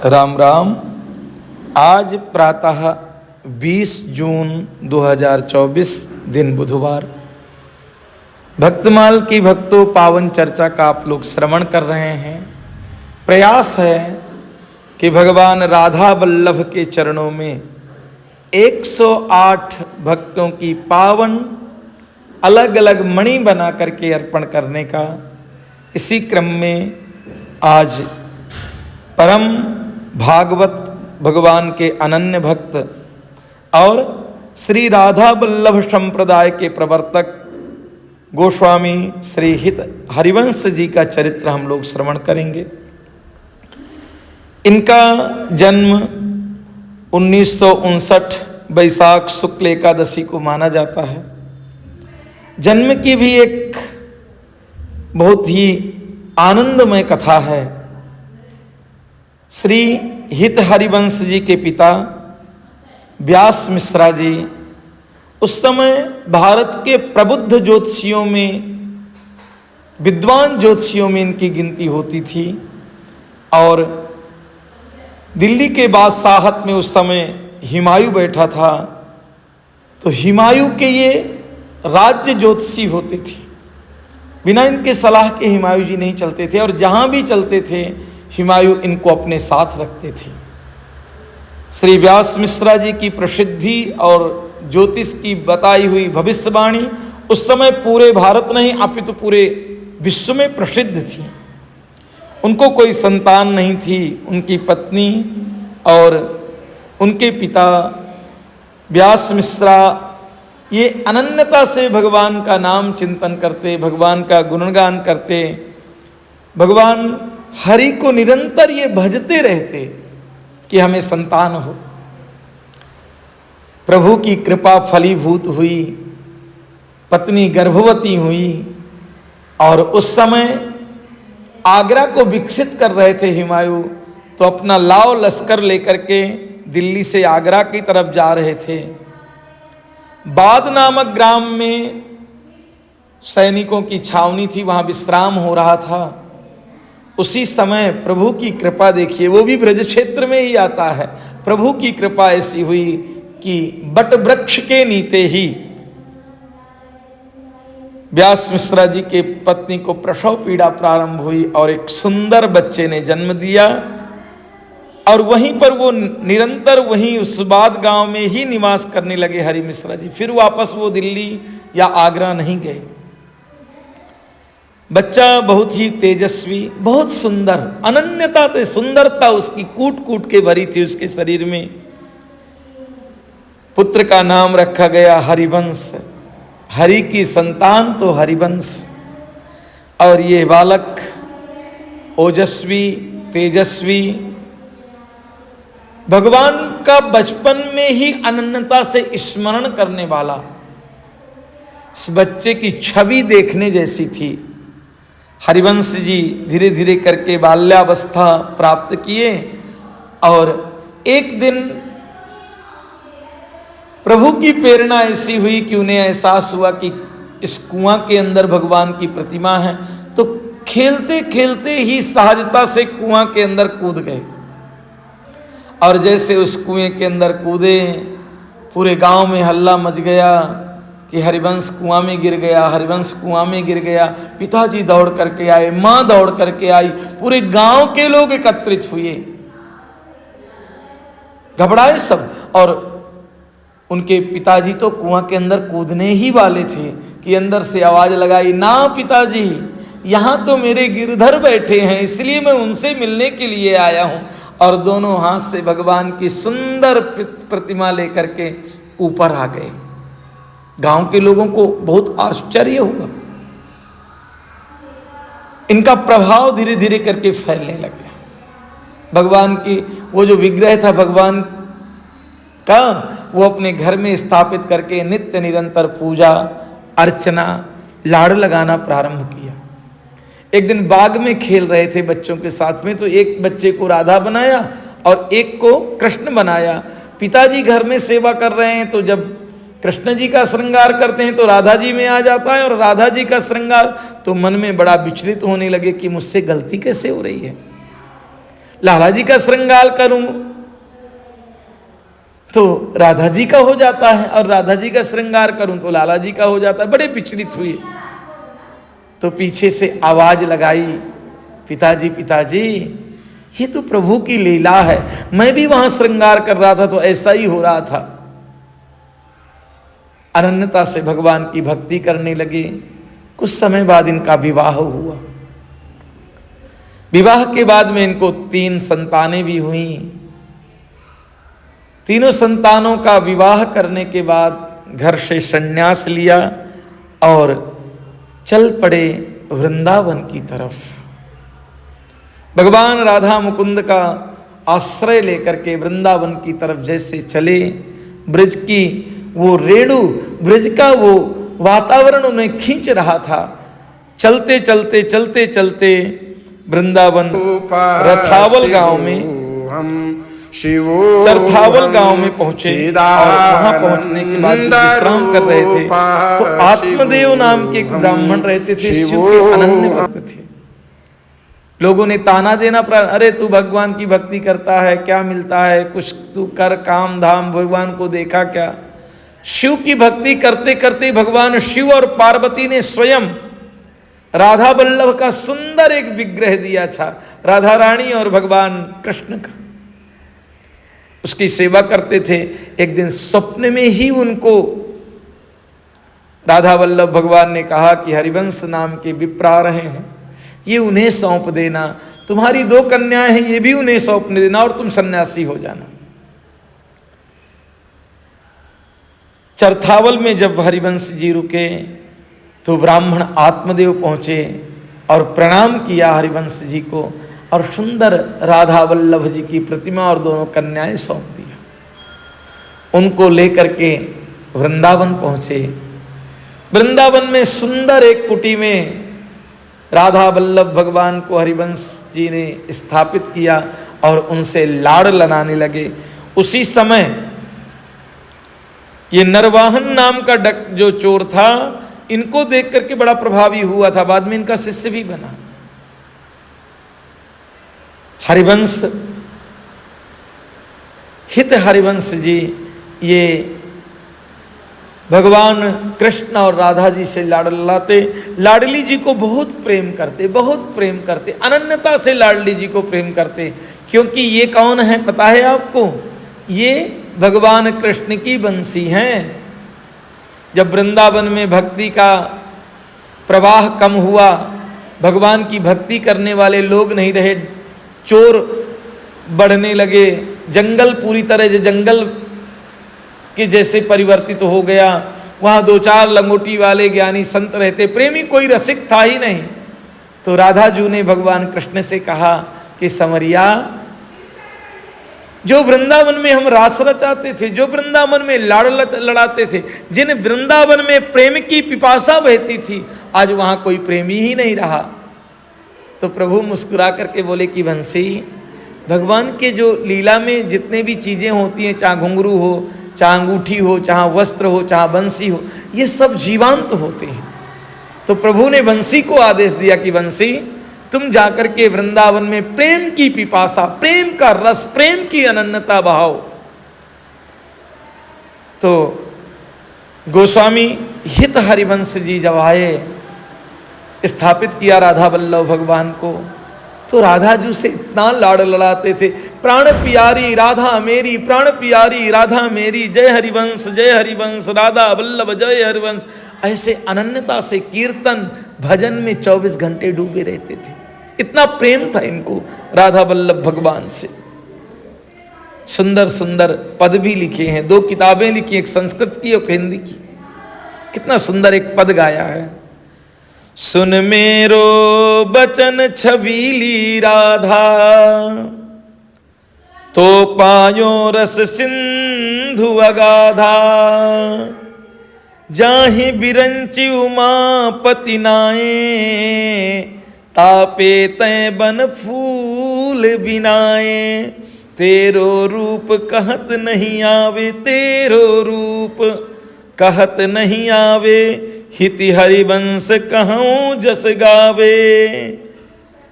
राम राम। आज प्रातः 20 जून 2024 दिन बुधवार भक्तमाल की भक्तों पावन चर्चा का आप लोग श्रवण कर रहे हैं। प्रयास है कि भगवान राधा वल्लभ के चरणों में 108 भक्तों की पावन अलग अलग मणि बना करके अर्पण करने का। इसी क्रम में आज परम भागवत भगवान के अनन्य भक्त और श्री राधा वल्लभ संप्रदाय के प्रवर्तक गोस्वामी श्री हित हरिवंश जी का चरित्र हम लोग श्रवण करेंगे। इनका जन्म 1959 वैशाख शुक्ल एकादशी को माना जाता है। जन्म की भी एक बहुत ही आनंदमय कथा है। श्री हित हरिवंश जी के पिता व्यास मिश्रा जी उस समय भारत के प्रबुद्ध ज्योतिषियों में, विद्वान ज्योतिषियों में इनकी गिनती होती थी और दिल्ली के बादशाहत में उस समय हुमायूं बैठा था, तो हुमायूं के ये राज्य ज्योतिषी होते थे। बिना इनके सलाह के हुमायूं जी नहीं चलते थे और जहाँ भी चलते थे हुमायूं इनको अपने साथ रखते थे। श्री व्यास मिश्रा जी की प्रसिद्धि और ज्योतिष की बताई हुई भविष्यवाणी उस समय पूरे भारत नहीं अपितु पूरे विश्व में प्रसिद्ध थी। उनको कोई संतान नहीं थी। उनकी पत्नी और उनके पिता व्यास मिश्रा ये अनन्यता से भगवान का नाम चिंतन करते, भगवान का गुणगान करते, भगवान हरि को निरंतर ये भजते रहते कि हमें संतान हो। प्रभु की कृपा फलीभूत हुई, पत्नी गर्भवती हुई और उस समय आगरा को विकसित कर रहे थे हुमायूं, तो अपना लाव लश्कर लेकर के दिल्ली से आगरा की तरफ जा रहे थे। बाद नामक ग्राम में सैनिकों की छावनी थी, वहां विश्राम हो रहा था। उसी समय प्रभु की कृपा देखिए, वो भी ब्रज क्षेत्र में ही आता है। प्रभु की कृपा ऐसी हुई कि बट वृक्ष के नीचे ही व्यास मिश्रा जी के पत्नी को प्रसव पीड़ा प्रारंभ हुई और एक सुंदर बच्चे ने जन्म दिया। और वहीं पर वो निरंतर वहीं उस बाद गांव में ही निवास करने लगे हरि मिश्रा जी। फिर वापस वो दिल्ली या आगरा नहीं गए। बच्चा बहुत ही तेजस्वी, बहुत सुंदर, अनन्यता से सुंदरता उसकी कूट कूट के भरी थी उसके शरीर में। पुत्र का नाम रखा गया हरिवंश। हरि की संतान तो हरिवंश। और ये बालक ओजस्वी, तेजस्वी, भगवान का बचपन में ही अनन्यता से स्मरण करने वाला, इस बच्चे की छवि देखने जैसी थी। हरिवंश जी धीरे धीरे करके बाल्यावस्था प्राप्त किए और एक दिन प्रभु की प्रेरणा ऐसी हुई कि उन्हें एहसास हुआ कि इस कुआं के अंदर भगवान की प्रतिमा है, तो खेलते खेलते ही सहजता से कुआं के अंदर कूद गए। और जैसे उस कुएं के अंदर कूदे, पूरे गांव में हल्ला मच गया कि हरिवंश कुआं में गिर गया, हरिवंश कुआं में गिर गया। पिताजी दौड़ करके आए, माँ दौड़ करके आई, पूरे गांव के लोग एकत्रित हुए, घबराए सब। और उनके पिताजी तो कुआं के अंदर कूदने ही वाले थे कि अंदर से आवाज लगाई, ना पिताजी, यहाँ तो मेरे गिरधर बैठे हैं, इसलिए मैं उनसे मिलने के लिए आया हूँ। और दोनों हाथ से भगवान की सुंदर प्रतिमा लेकर के ऊपर आ गए। गांव के लोगों को बहुत आश्चर्य हुआ। इनका प्रभाव धीरे धीरे करके फैलने लगा। भगवान की वो जो विग्रह था भगवान का, वो अपने घर में स्थापित करके नित्य निरंतर पूजा अर्चना लाड़ लगाना प्रारंभ किया। एक दिन बाग में खेल रहे थे बच्चों के साथ में, तो एक बच्चे को राधा बनाया और एक को कृष्ण बनाया। पिताजी घर में सेवा कर रहे हैं, तो जब कृष्ण जी का श्रृंगार करते हैं तो राधा जी में आ जाता है, और राधा जी का श्रृंगार, तो मन में बड़ा विचलित होने लगे कि मुझसे गलती कैसे हो रही है। लाला जी का श्रृंगार करूं तो राधा जी का हो जाता है, और राधा जी का श्रृंगार करूं तो लाला जी का हो जाता है। बड़े विचलित हुए। तो पीछे से आवाज लगाई, पिताजी पिताजी, ये तो प्रभु की लीला है, मैं भी वहां श्रृंगार कर रहा था तो ऐसा ही हो रहा था। अनन्यता से भगवान की भक्ति करने लगे। कुछ समय बाद इनका विवाह हुआ। विवाह के बाद में इनको 3 संतानें भी हुई। तीनों संतानों का विवाह करने के बाद घर से संन्यास लिया और चल पड़े वृंदावन की तरफ। भगवान राधा मुकुंद का आश्रय लेकर के वृंदावन की तरफ जैसे चले, ब्रज की वो रेणु, ब्रज का वो वातावरण उन्हें खींच रहा था। चलते चलते चलते चलते वृंदावन रथावल गांव में, चरथावल गांव में पहुंचे। और वहां पहुंचने के बाद जब विश्राम कर रहे थे तो आत्मदेव नाम के एक ब्राह्मण रहते थे, शिव के अनन्य भक्त थे। लोगों ने ताना देना, अरे तू भगवान की भक्ति करता है, क्या मिलता है, कुछ तू कर काम धाम, भगवान को देखा क्या। शिव की भक्ति करते करते भगवान शिव और पार्वती ने स्वयं राधा वल्लभ का सुंदर एक विग्रह दिया था, राधा रानी और भगवान कृष्ण का। उसकी सेवा करते थे। एक दिन स्वप्न में ही उनको राधा वल्लभ भगवान ने कहा कि हरिवंश नाम के विप्र आ रहे हैं, ये उन्हें सौंप देना, तुम्हारी 2 कन्याएं हैं, ये भी उन्हें सौंप देना और तुम सन्यासी हो जाना। चरथावल में जब हरिवंश जी रुके तो ब्राह्मण आत्मदेव पहुंचे और प्रणाम किया हरिवंश जी को, और सुंदर राधा वल्लभ जी की प्रतिमा और दोनों कन्याएं सौंप दिया। उनको लेकर के वृंदावन पहुंचे। वृंदावन में सुंदर एक कुटी में राधा वल्लभ भगवान को हरिवंश जी ने स्थापित किया और उनसे लाड़ लगाने लगे। उसी समय ये नरवाहन नाम का जो चोर था, इनको देख करके बड़ा प्रभावी हुआ था, बाद में इनका शिष्य भी बना। हरिवंश हित हरिवंश जी ये भगवान कृष्ण और राधा जी से लाड़ लाते, लाडली जी को बहुत प्रेम करते, बहुत प्रेम करते, अनन्यता से लाडली जी को प्रेम करते। क्योंकि ये कौन है पता है आपको? ये भगवान कृष्ण की बंसी हैं। जब वृंदावन में भक्ति का प्रवाह कम हुआ, भगवान की भक्ति करने वाले लोग नहीं रहे, चोर बढ़ने लगे, जंगल पूरी तरह से जंगल के जैसे परिवर्तित हो गया। वहाँ 2-4 लंगोटी वाले ज्ञानी संत रहते, प्रेमी कोई रसिक था ही नहीं। तो राधा जी ने भगवान कृष्ण से कहा कि समरिया, जो वृंदावन में हम रास रचाते थे, जो वृंदावन में लाड़ लड़ाते थे, जिन वृंदावन में प्रेम की पिपासा बहती थी, आज वहां कोई प्रेमी ही नहीं रहा। तो प्रभु मुस्कुरा करके बोले कि बंसी, भगवान के जो लीला में जितने भी चीजें होती हैं, चाहे घुंघरू हो, चाहे अंगूठी हो, चाहे वस्त्र हो, चाहे बंसी हो, ये सब जीवांत होते हैं। तो प्रभु ने बंसी को आदेश दिया कि बंसी, तुम जाकर के वृंदावन में प्रेम की पिपासा, प्रेम का रस, प्रेम की अनन्यता बहाओ। तो गोस्वामी हित हरिवंश जी जब आए, स्थापित किया राधा वल्लभ भगवान को, तो राधा जी से इतना लाड़ लड़ाते थे, प्राण प्यारी राधा मेरी, प्राण प्यारी राधा मेरी, जय हरिवंश जय हरिवंश, राधा वल्लभ जय हरिवंश। ऐसे अनन्यता से कीर्तन भजन में 24 घंटे डूबे रहते थे। इतना प्रेम था इनको राधा वल्लभ भगवान से। सुंदर सुंदर पद भी लिखे हैं, 2 किताबें लिखी, एक संस्कृत की और हिंदी की। कितना सुंदर एक पद गाया है। सुन मेरो बचन छबीली राधा, तो पायो रस सिंधु अगाधा, जाहि बिरंचि उमापति नाये, तापे तय बन फूल बिनाए। तेरो रूप कहत नहीं आवे, तेरो रूप कहत नहीं आवे, हिति हरिवंश कहूँ जस गावे।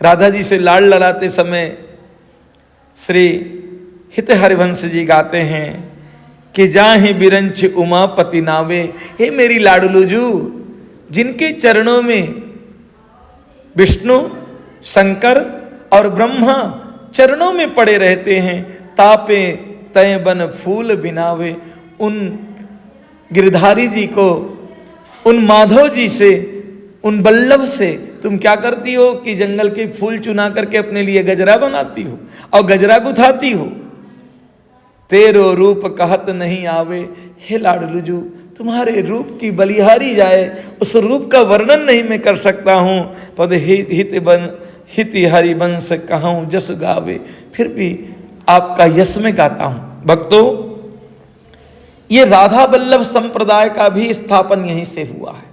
राधा जी से लाड़ लड़ाते समय श्री हित हरिवंश जी गाते हैं कि जाहि बिरंच उमापति नावे। हे मेरी लाडलूजू, जिनके चरणों में विष्णु, शंकर और ब्रह्मा चरणों में पड़े रहते हैं, तापे तय बन फूल बिनावे। उन गिरधारी जी को, उन माधव जी से, उन बल्लभ से तुम क्या करती हो कि जंगल के फूल चुना करके अपने लिए गजरा बनाती हो और गजरा गुथाती हो। तेरो रूप कहत नहीं आवे। हे लाडलूजू, तुम्हारे रूप की बलिहारी जाए, उस रूप का वर्णन नहीं मैं कर सकता हूँ। पद हित हरिवंश कहूँ जस गावे। फिर भी आपका यश में गाता हूँ। भक्तों, ये राधा वल्लभ संप्रदाय का भी स्थापन यहीं से हुआ है।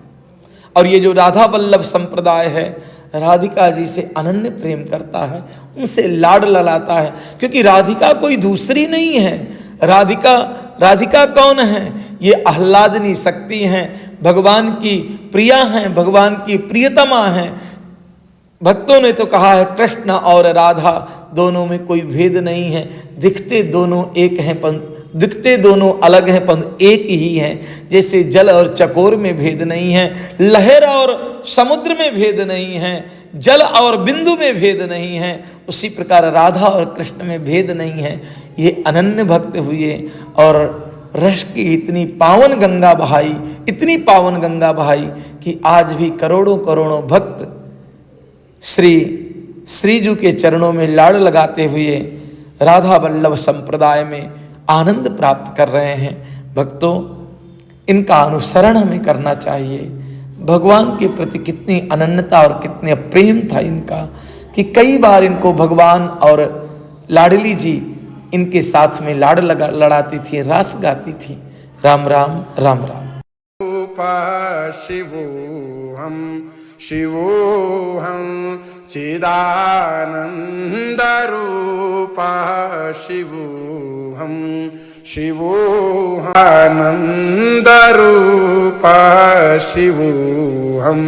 और ये जो राधा वल्लभ संप्रदाय है, राधिका जी से अनन्य प्रेम करता है, उनसे लाड ललाता है, क्योंकि राधिका कोई दूसरी नहीं है। राधिका कौन है? ये आह्लादनी शक्ति हैं, भगवान की प्रिया हैं, भगवान की प्रियतमा हैं। भक्तों ने तो कहा है कृष्ण और राधा दोनों में कोई भेद नहीं है, दिखते दोनों एक हैं, दिखते दोनों अलग हैं, पर एक ही हैं। जैसे जल और चकोर में भेद नहीं है, लहर और समुद्र में भेद नहीं है, जल और बिंदु में भेद नहीं है, उसी प्रकार राधा और कृष्ण में भेद नहीं है। ये अनन्य भक्त हुए और रस की इतनी पावन गंगा बहाई, इतनी पावन गंगा बहाई कि आज भी करोड़ों करोड़ों भक्त श्रीजू के चरणों में लाड़ लगाते हुए राधा वल्लभ संप्रदाय में आनंद प्राप्त कर रहे हैं। भक्तों, इनका अनुसरण हमें करना चाहिए। भगवान के प्रति कितनी अनन्यता और कितने प्रेम था इनका कि कई बार इनको भगवान और लाडली जी इनके साथ में लाड़ लड़ाती थी, रास गाती थी। राम राम राम राम। शिवोऽहं चिदानंद रूपा शिवोऽहं आनंद रूपा शिवोऽहं